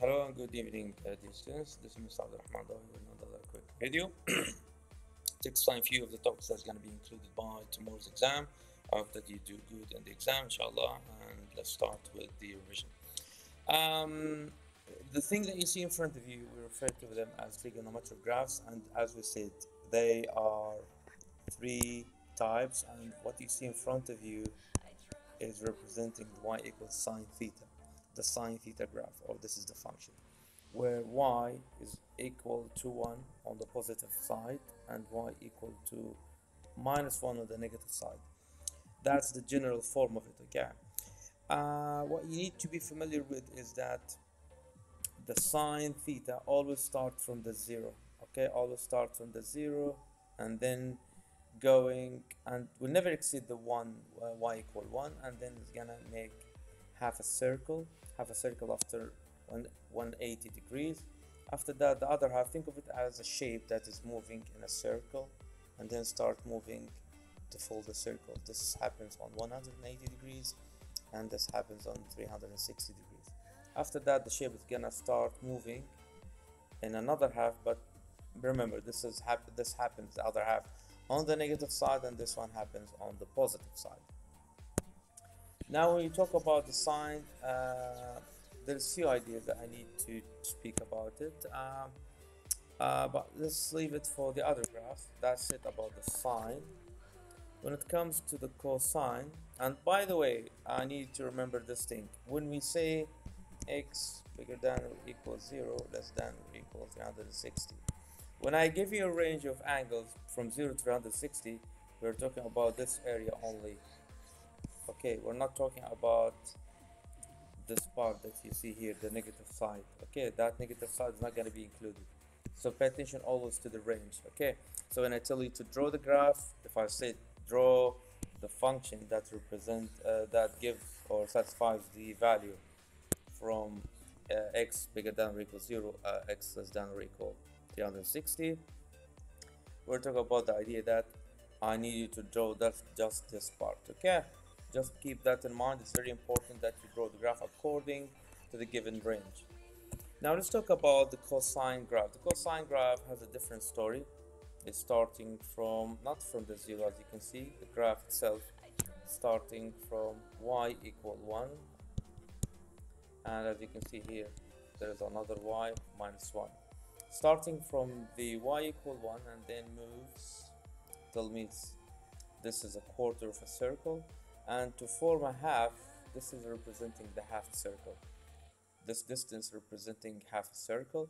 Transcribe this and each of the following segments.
Hello and good evening, dear students. This is Mr. Abdurrahman Dawi with another quick video to explain a few of the topics that's going to be included by tomorrow's exam. I hope that you do good in the exam, inshallah. And let's start with the revision. The thing that you see in front of you, we refer to them as trigonometric graphs, and as we said, they are three types, and what you see in front of you is representing y equals sine theta, the sine theta graph, or this is the function, where y is equal to 1 on the positive side and y equal to minus 1 on the negative side. That's the general form of it, okay? What you need to be familiar with is that the sine theta always starts from the 0, okay? Always starts from the 0 and then going, and will never exceed the 1, y equal 1, and then it's gonna make half a circle after 180 degrees. After that, the other half, think of it as a shape that is moving in a circle and then start moving to fold the circle. This happens on 180 degrees and this happens on 360 degrees. After that, the shape is gonna start moving in another half, but remember, this happens the other half on the negative side, and this one happens on the positive side. Now, when you talk about the sine, there's a few ideas that I need to speak about it, but let's leave it for the other graph. That's it about the sine. When it comes to the cosine, and by the way, I need to remember this thing. When we say x bigger than or equals 0, less than or equal 360, when I give you a range of angles from 0 to 360, we're talking about this area only. Okay, we're not talking about this part that you see here, the negative side. Okay, that negative side is not going to be included. So pay attention always to the range. Okay, so when I tell you to draw the graph, if I say draw the function that that gives or satisfies the value from x bigger than or equal 0, x less than or equal 360, we're talking about the idea that I need you to draw just this part. Okay, just keep that in mind. It's very important that you draw the graph according to the given range. Now let's talk about the cosine graph. The cosine graph has a different story. It's starting from, not from the 0, as you can see, the graph itself starting from y equal 1, and as you can see here, there is another y minus 1. Starting from the y equal 1 and then moves till meets, this is a quarter of a circle, and to form a half, this is representing the half circle, this distance representing half a circle.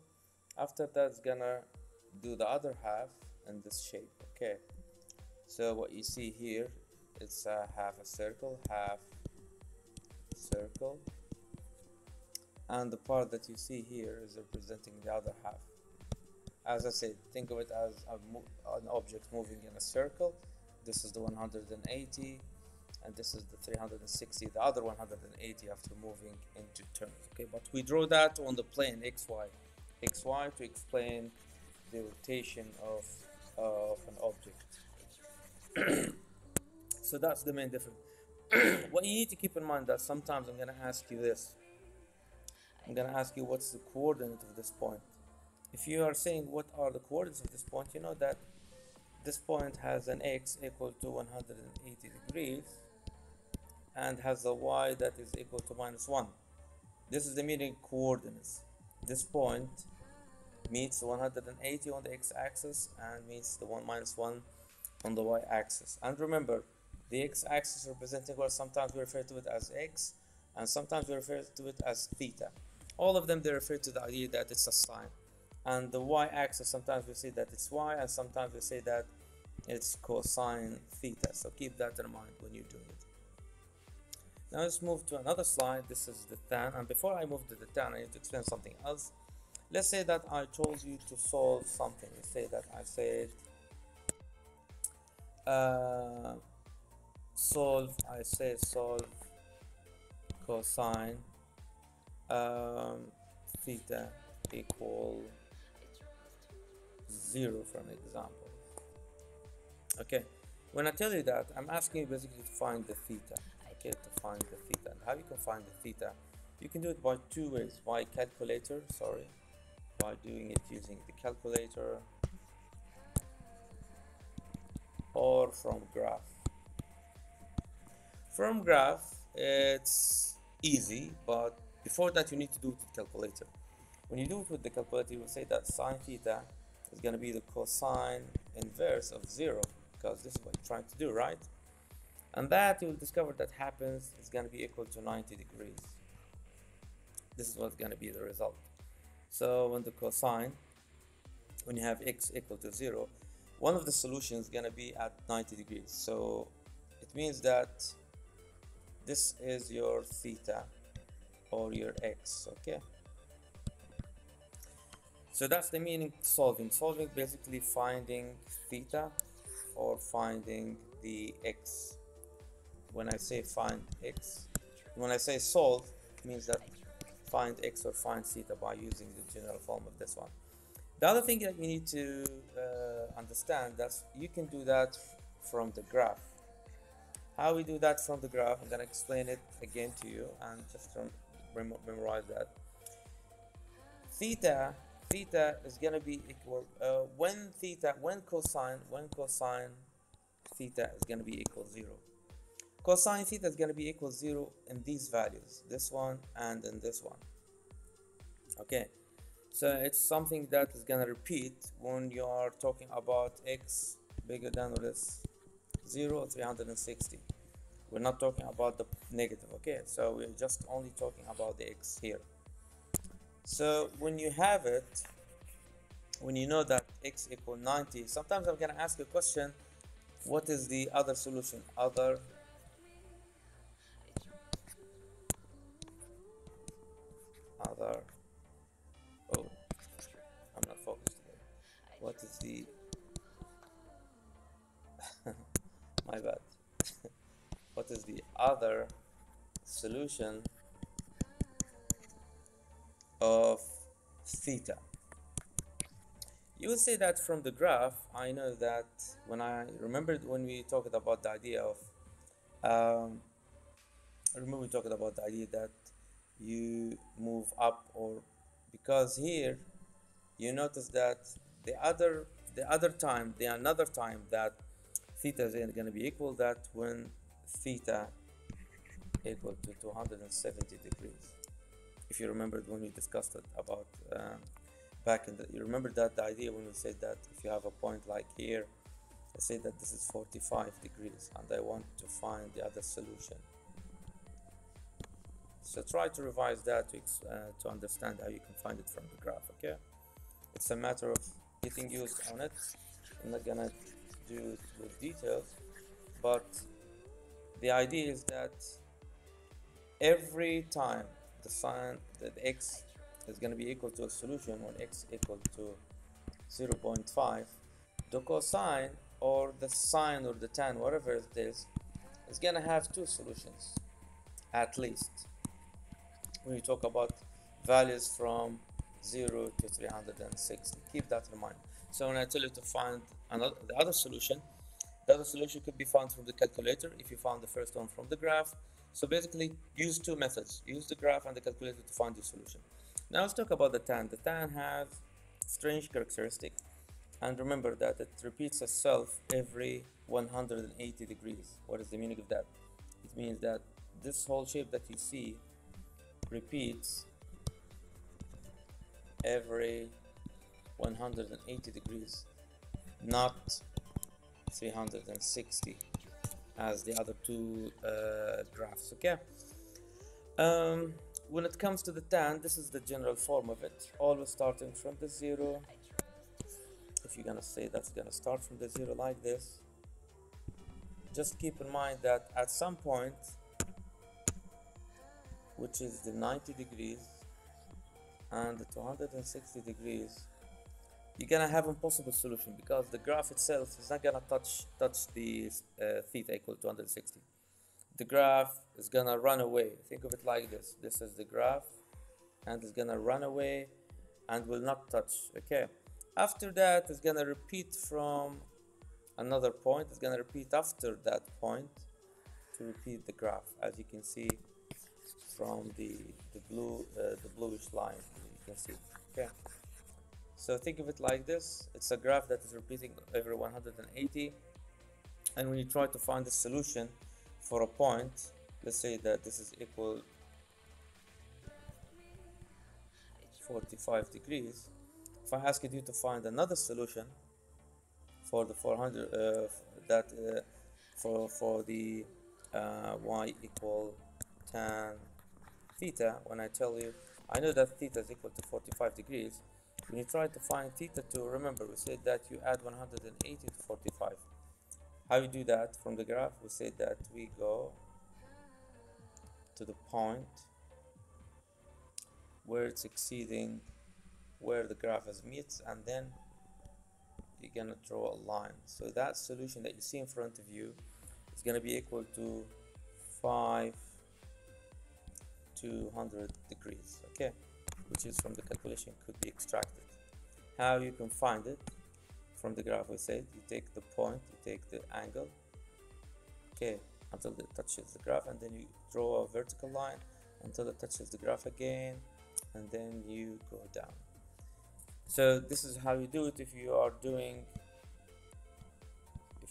After that, it's gonna do the other half in this shape. Okay, so what you see here, it's a half a circle, and the part that you see here is representing the other half. As I said, think of it as an object moving in a circle. This is the 180 and this is the 360, the other 180 after moving into terms. Okay, but we draw that on the plane xy to explain the rotation of an object. So that's the main difference. What you need to keep in mind that sometimes I'm going to ask you this. I'm going to ask you what's the coordinate of this point. If you are saying what are the coordinates of this point, you know that this point has an x equal to 180 degrees and has a y that is equal to minus 1. This is the meaning coordinates. This point meets 180 on the x-axis and meets the 1 minus 1 on the y-axis. And remember, the x-axis representing, or sometimes we refer to it as x and sometimes we refer to it as theta. All of them, they refer to the idea that it's a sine. And the y-axis, sometimes we say that it's y and sometimes we say that it's cosine theta. So keep that in mind when you're doing it. Now let's move to another slide. This is the tan, and before I move to the tan, I need to explain something else. Let's say that I told you to solve something. Let's say that I said solve cosine theta equal 0 for an example. Okay, when I tell you that, I'm asking you basically to find the theta. Okay, to find the theta. And how you can find the theta You can do it by two ways, by calculator, sorry, by doing it using the calculator, or from graph. From graph, it's easy, but before that you need to do it with calculator. When you do it with the calculator, you will say that sine theta is going to be the cosine inverse of 0, because this is what you're trying to do, right? And that you will discover that happens is going to be equal to 90 degrees. This is what's going to be the result. So when the cosine, when you have x equal to 0, one of the solutions is going to be at 90 degrees. So it means that this is your theta or your x, okay? So that's the meaning of solving. Solving basically finding theta or finding the x. When I say find x, when I say solve, it means that find x or find theta by using the general form of this one. The other thing that you need to understand that you can do that from the graph. How we do that from the graph, I'm going to explain it again to you and just memorize that. Theta is going to be equal when cosine theta is going to be equal 0. Cosine theta is going to be equal 0 in these values, this one and in this one. Okay, so it's something that is going to repeat when you are talking about x bigger than or less 0 or 360. We're not talking about the negative, okay? So we're just only talking about the x here. So when you have it, when you know that x equal 90, sometimes I'm going to ask a question, what is the other solution? Oh, I'm not focused today. What is the my bad. What is the other solution of theta? You will say that from the graph. I know that when I remembered when we talked about the idea of I remember we talked about the idea that you move up, or because here you notice that another time that theta is going to be equal, that when theta equal to 270 degrees. If you remembered when we discussed it about back in the, you remember that the idea when we said that if you have a point like here, let's say that this is 45 degrees and I want to find the other solution. So try to revise that to understand how you can find it from the graph, okay? It's a matter of getting used on it. I'm not gonna do it with details, but the idea is that every time the x is going to be equal to a solution, when x equal to 0.5, the cosine or the sine or the tan, whatever it is going to have two solutions at least when you talk about values from 0 to 360. Keep that in mind. So when I tell you to find the other solution could be found from the calculator if you found the first one from the graph. So basically use two methods, use the graph and the calculator to find your solution. Now let's talk about the tan. The tan has strange characteristic, and remember that it repeats itself every 180 degrees. What is the meaning of that? It means that this whole shape that you see repeats every 180 degrees, not 360 as the other two graphs, okay? When it comes to the tan, this is the general form of it, always starting from the 0. If you're gonna say that's gonna start from the 0 like this, just keep in mind that at some point, which is the 90 degrees and the 260 degrees, you're gonna have impossible solution because the graph itself is not gonna touch the theta equal to 260. The graph is gonna run away. Think of it like this. This is the graph and it's gonna run away and will not touch, okay? After that, it's gonna repeat from another point. It's gonna repeat after that point to repeat the graph. As you can see, from the bluish line you can see. Okay, so think of it like this. It's a graph that is repeating every 180, and when you try to find the solution for a point, let's say that this is equal 45 degrees. If I asked you to find another solution for the 400 for the y equal tan theta, when I tell you I know that theta is equal to 45 degrees, when you try to find theta 2, remember we said that you add 180 to 45. How you do that from the graph? We said that we go to the point where it's exceeding where the graph is meets, and then you're gonna draw a line. So that solution that you see in front of you is gonna be equal to 5 to 100 degrees, okay, which is from the calculation could be extracted. How you can find it from the graph? We said you take the point, you take the angle, okay, until it touches the graph, and then you draw a vertical line until it touches the graph again, and then you go down. So this is how you do it if you are doing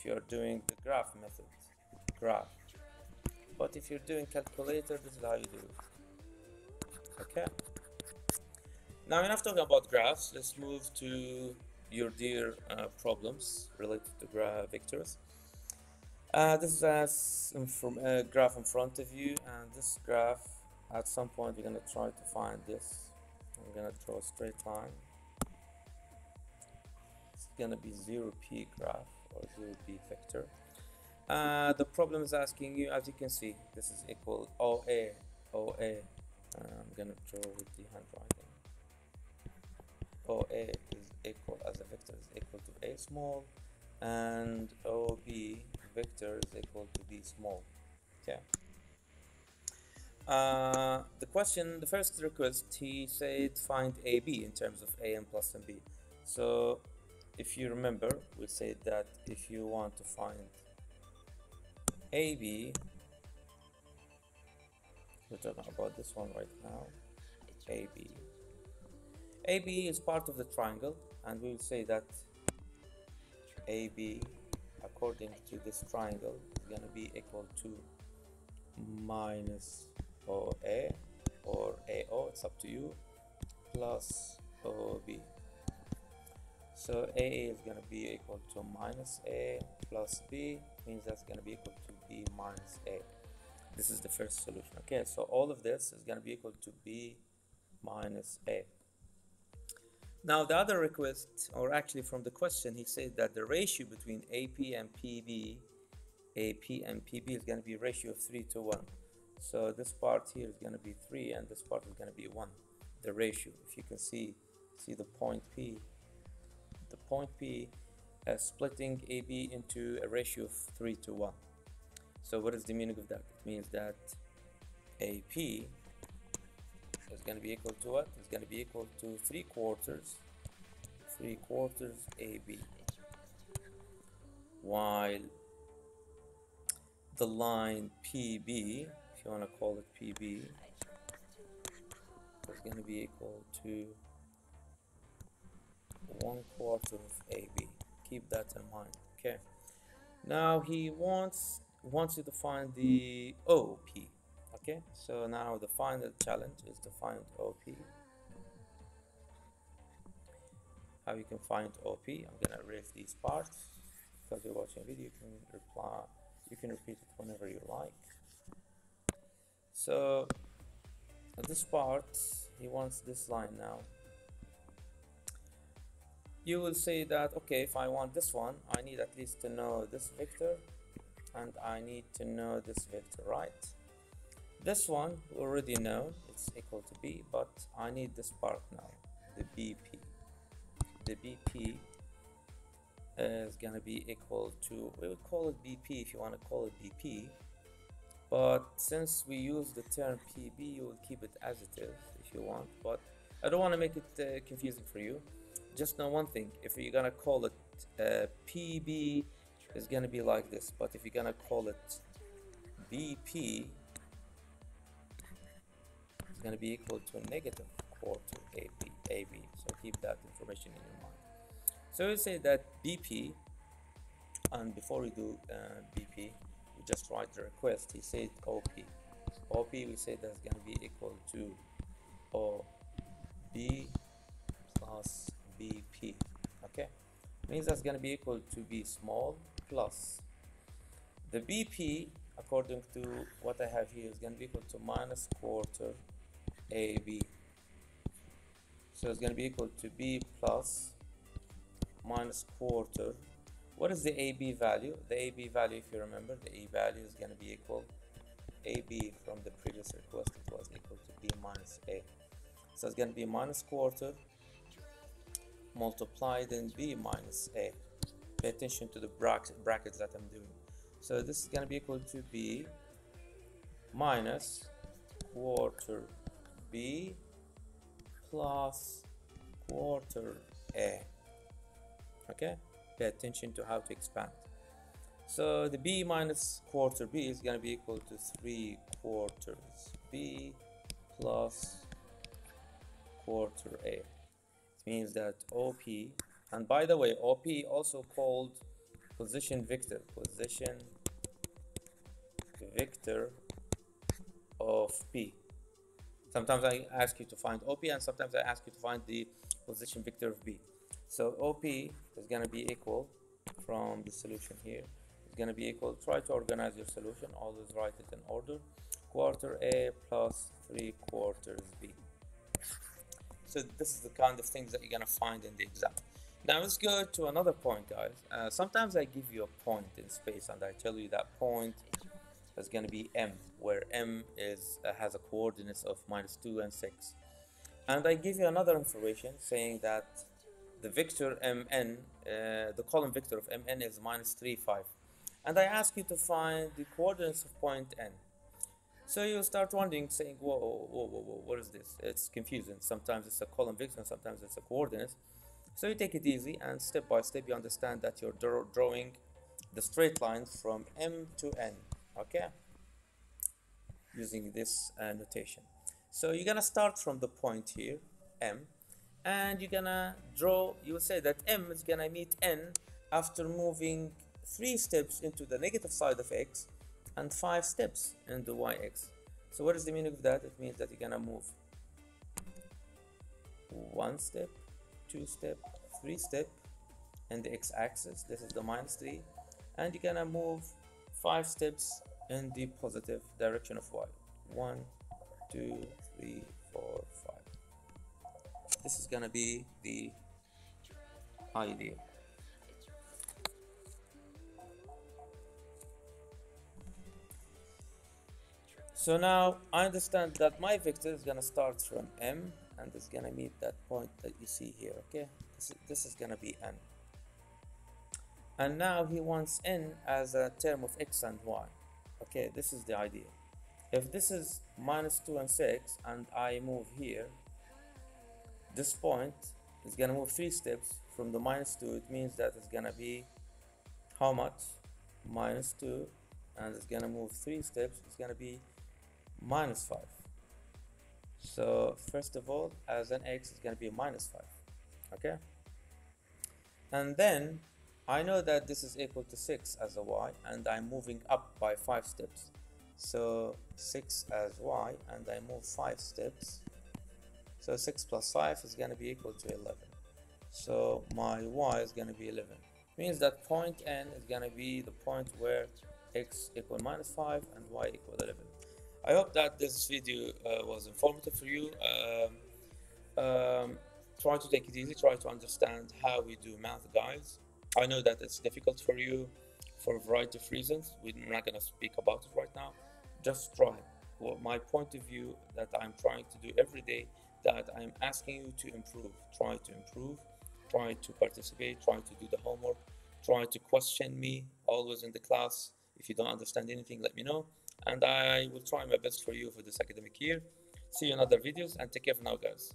the graph method, graph. But if you're doing calculator, this is how you do it. Okay. Now enough talking about graphs. Let's move to your dear problems related to graph vectors. This is from a graph in front of you, and this graph, at some point we're gonna try to find this. I'm gonna draw a straight line. It's gonna be 0p graph or 0p vector. The problem is asking you, as you can see, this is equal OA. I'm gonna draw with the handwriting. OA is equal, as a vector, is equal to A small, and OB vector is equal to B small. Okay. The first request, he said find AB in terms of AN plus and B. So if you remember, we said that if you want to find AB, we're talking about this one right now, AB is part of the triangle, and we will say that AB, according to this triangle, is going to be equal to minus OA or AO, it's up to you, plus OB. So AA is going to be equal to minus A plus B, means that's going to be equal to B minus A. This is the first solution. Okay, so all of this is going to be equal to B minus A. Now the other request, or actually from the question, he said that the ratio between AP and PB is going to be a ratio of 3 to 1. So this part here is going to be 3, and this part is going to be 1. The ratio, if you can see the point P. The point P is splitting AB into a ratio of 3 to 1. So what is the meaning of that? It means that AP is going to be equal to what? It's going to be equal to 3/4 AB, while the line PB, if you want to call it PB, is going to be equal to 1/4 of AB. Keep that in mind. Okay. Now he wants you to find the OP. Okay. So now the final challenge is to find OP. How you can find OP? I'm gonna erase these parts because you're watching a video. You can repeat it whenever you like. So at this part, he wants this line now. You will say that, okay, if I want this one, I need at least to know this vector, and I need to know this vector, right? This one we already know, it's equal to B, but I need this part now, the BP. The BP is gonna be equal to, we would call it BP if you want to call it BP, but since we use the term PB, you will keep it as it is if you want, but I don't want to make it confusing for you. Just know one thing, if you're gonna call it PB, it's gonna be like this, but if you're gonna call it BP, going to be equal to negative quarter AB. So keep that information in your mind. So we say that BP, and before we do BP, we just write the request. He said OP. OP, we say that's going to be equal to OB plus BP. Okay, means that's going to be equal to B small plus the BP, according to what I have here, is going to be equal to minus quarter AB. So it's going to be equal to B plus minus quarter. What is the AB value? The AB value, if you remember, the A value is going to be equal AB from the previous request. It was equal to B minus A. So it's going to be minus quarter multiplied in B minus A. Pay attention to the brackets that I'm doing. So this is going to be equal to B minus quarter B plus quarter A. Okay, pay attention to how to expand. So the B minus quarter B is going to be equal to 3 quarters B plus quarter A. It means that OP, and by the way, OP also called position vector of P. Sometimes I ask you to find OP, and sometimes I ask you to find the position vector of B. So OP is going to be equal, from the solution here, it's going to be equal, try to organize your solution, always write it in order, quarter A plus 3 quarters B. So this is the kind of things that you're going to find in the exam. Now let's go to another point, guys. Sometimes I give you a point in space and I tell you that point is going to be M, where M has a coordinates of -2 and 6. And I give you another information saying that the vector Mn, the column vector of Mn is -3, 5. And I ask you to find the coordinates of point N. So you start wondering, saying, whoa, what is this? It's confusing. Sometimes it's a column vector, and sometimes it's a coordinates. So you take it easy, and step by step you understand that you're drawing the straight line from M to N, okay? Using this notation. So you're gonna start from the point here, M, and you're gonna draw, you will say that M is gonna meet N after moving 3 steps into the negative side of X and 5 steps in the YX. So what is the meaning of that? It means that you're gonna move 1 step, 2 step, 3 step in the X-axis, this is the -3, and you're gonna move 5 steps in the positive direction of Y. 1, 2, 3, 4, 5. This is gonna be the idea. So now I understand that my vector is gonna start from M and it's gonna meet that point that you see here, okay? This is gonna be N. And now he wants N as a term of X and Y. Okay, this is the idea. If this is -2 and 6 and I move here, this point is gonna move 3 steps from the -2. It means that it's gonna be how much? -2, and it's gonna move 3 steps, it's gonna be -5. So first of all, as an X, it's gonna be -5, okay? And then I know that this is equal to 6 as a Y, and I'm moving up by 5 steps. So 6 as Y, and I move 5 steps. So 6 plus 5 is going to be equal to 11. So my Y is going to be 11. Means that point N is going to be the point where X equal -5 and Y equal 11. I hope that this video was informative for you. Try to take it easy, try to understand how we do math, guys. I know that it's difficult for you for a variety of reasons. We're not going to speak about it right now. Just try. Well, my point of view that I'm trying to do every day, that I'm asking you to improve. Try to improve, try to participate, try to do the homework, try to question me always in the class. If you don't understand anything, let me know, and I will try my best for you for this academic year. See you in other videos, and take care for now, guys.